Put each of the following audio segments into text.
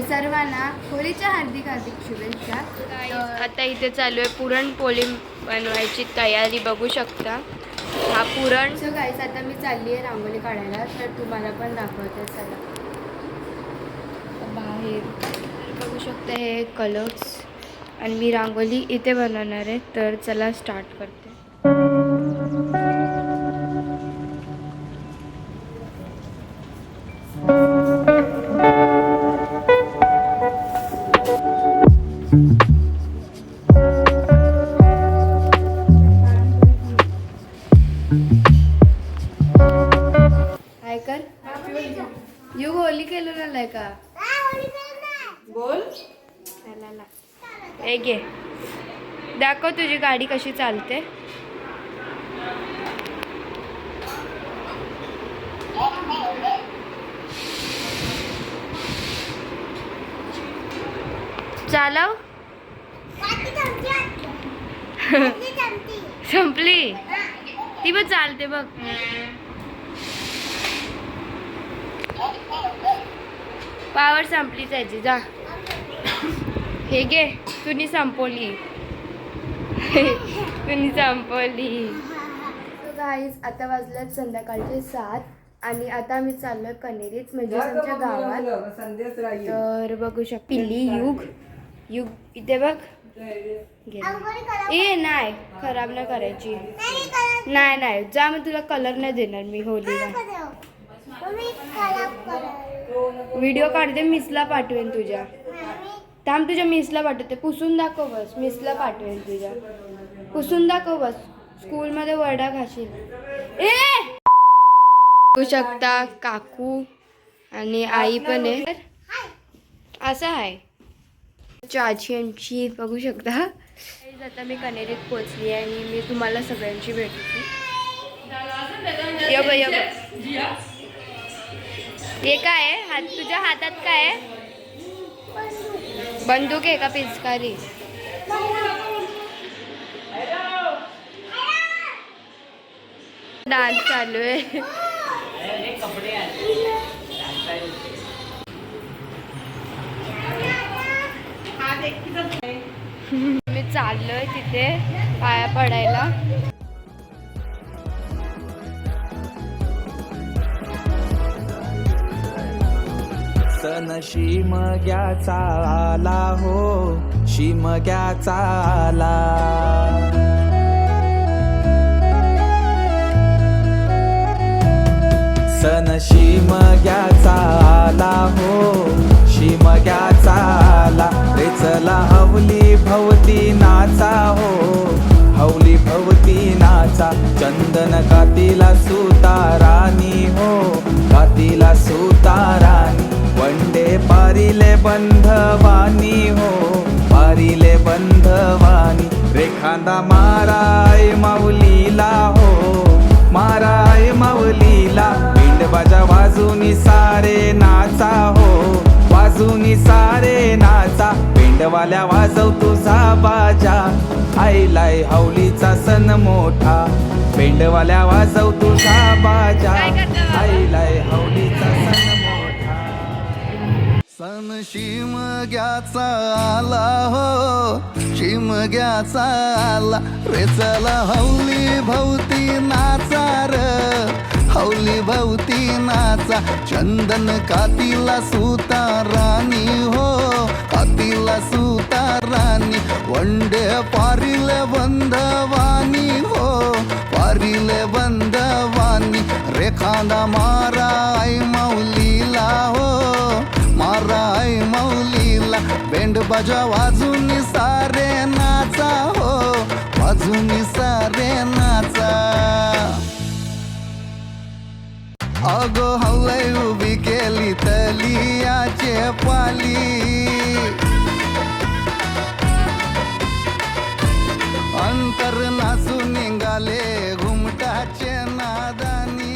सर्वांना होळीच्या हार्दिक हार्दिक शुभेच्छा. आता इथे चालू आहे पुरणपोळी बनवायची तयारी, बघू शकता. हा पुरण. सो गाईस आता मी चालली आहे रांगोळी काढायला, तर तुम्हाला पण दाखवते. चला बाहेर बघू शकता हे कलर्स, आणि मी रांगोळी इथे बनवणार आहे. तर चला स्टार्ट करते. काय कर यू होली केलं नाही का बोल. हे घे, दाखव तुझी गाडी कशी चालते. चालव. संपली ती पण चालते बघ. पावर संपली त्याची. जा हे घे, तुम्ही संपवली. तुम्ही संपवली. गाईज आता वाजल्यात संध्याकाळचे 7 आणि आता आम्ही चाललोय कनेरीत, म्हणजे आमच्या गावात. तर बघू शकता पिल्ली युग युग इथे बघ. ए नाही, खराब नाही करायची. नाही नाही, जा, मग तुला कलर नाही देणार मी होलीला. व्हिडिओ काढते, मिसला पाठवेन तुझ्या. थांब, तुझ्या मिसला पाठवते. पुसून दाखव बस, मिसला पाठवेन तुझ्या. पुसून दाखव बस, स्कूलमध्ये वरडा खाशील. ए बघू शकता काकू आणि आई पण आहे. असं आहे आजी यांची, बघू शकता. आता मी कनेरीत पोचली आहे आणि मी तुम्हाला सगळ्यांची भेटते. हे काय आहे हात, तुझ्या हातात काय आहे? बंदूक आहे का पिचकारी? डान्स चालू आहे. मी चाललोय तिथे पाया पडायला. सण शिमग्याचा आला हो, शिमग्याचा आला. सण शिमग्याचा आला हो, शिमग्याचा आला. रे चला हवली भवती नाचा हो, हवली भवती नाचा. चंदन कातीला सुतारानी हो, कातीला सुतारानी. वंडे पारिले बंधवानी हो, पारिले बंधवानी. रेखांदा माराय माऊलीला हो, माराय माऊलीला. पिंडबाजा वाजूनी सारे नाचा हो, वाजूनी सारे नाचा. पिंडवाल्या वाजव तुझा बाजा, आईलाय हवलीचा सण मोठा. पिंडवाल्या वाजव तुझा बाजा, आईलाय हवलीचा सण मोठा. सण शिमग्याचा आला हो, शिमग्याचा आला. रे चला हवली भवती नाचा र, हवली भवती नाचा. चंदन कातीला सुतारानी हो, कातीला सुतारानी. वंडे पारिले बंधवानी हो, पारिले बंधवानी. रेखांदा मारा आई माऊलीला हो, मारा आई माऊलीला. बेंड बाजा वाजूनी सारे नाचा हो, वाजूनी सारे नाचा. अगो हवलय उभी केली तलियाचे पाली. अंतर नाचून निघाले घुमटाचे नादानी.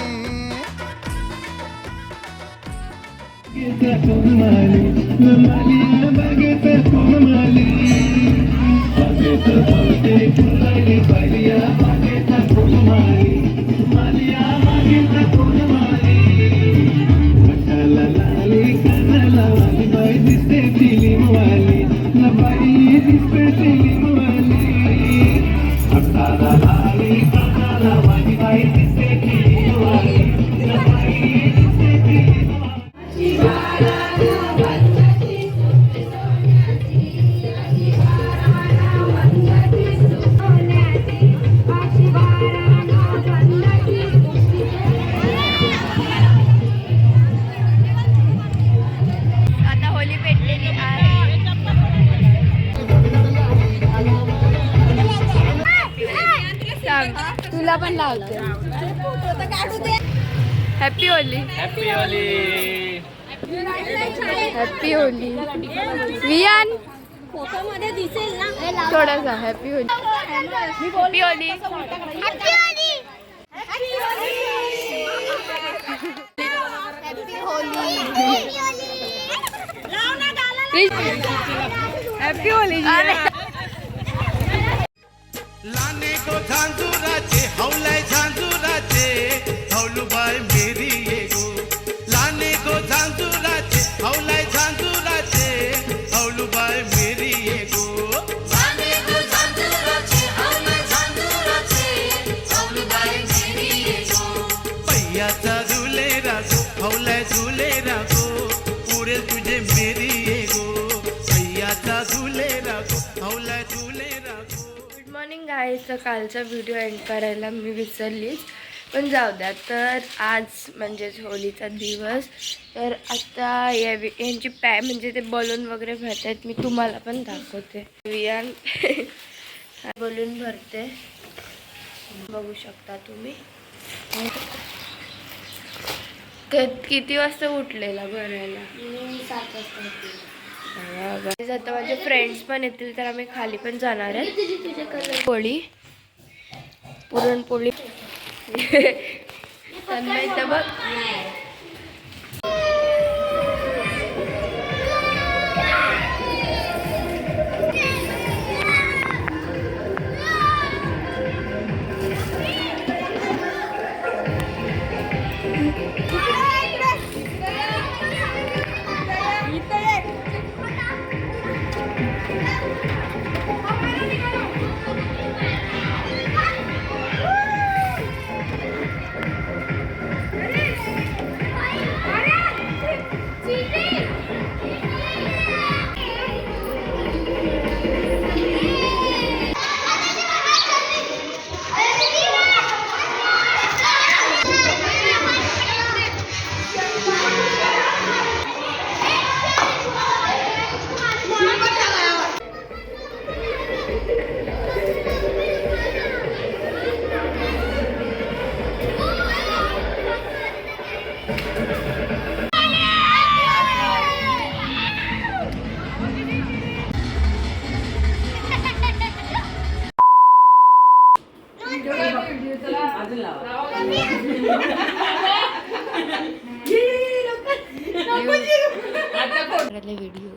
बाई दिसते फिल्मवाली, तुला बाई दिसते फिल्मवाली. हाताला लाली कानाला माझी बाई दिसते फिल्मवाली, तुला बाई दिसते फिल्मवाली. आता होली पेटलेली आहे. सांग, तुला पण लावते. Happy Holi. Happy Holi. Happy Holi. वियान फोटो मध्ये दिसेल ना. थोडासा happy Holi. Happy Holi. Happy Holi. लाने को झांझुराचे हौलाय झांझुराचे हौलूबाई मेरी ये गो. लाने को झांझुराचे हौलाय झांझुराचे हौलूबाई मेरी ये गो. पैयाचा झुले रागो हौलाय झुले रागो उडेल तुझे मेरी ये गो. पैयाचा झुले रागो हौलाय झुले रागो. Good morning guys. तर कालचा व्हिडिओ एंड करायला मी विसरलीच, पण जाऊ द्या. तर आज म्हणजेच होलीचा दिवस. तर आता यांची म्हणजे ते बलून वगैरे भरत आहेत. मी तुम्हाला पण दाखवते. वियान बलून भरते, बघू शकता तुम्ही. किती वाजता उठलेला भरायला? 7 वाजता. आता माझे फ्रेंड्स पण येतील, तर आम्ही खाली पण जाणार आहे. पोळी, पुरणपोळी. तन्मय तर बघ. व्हिडिओ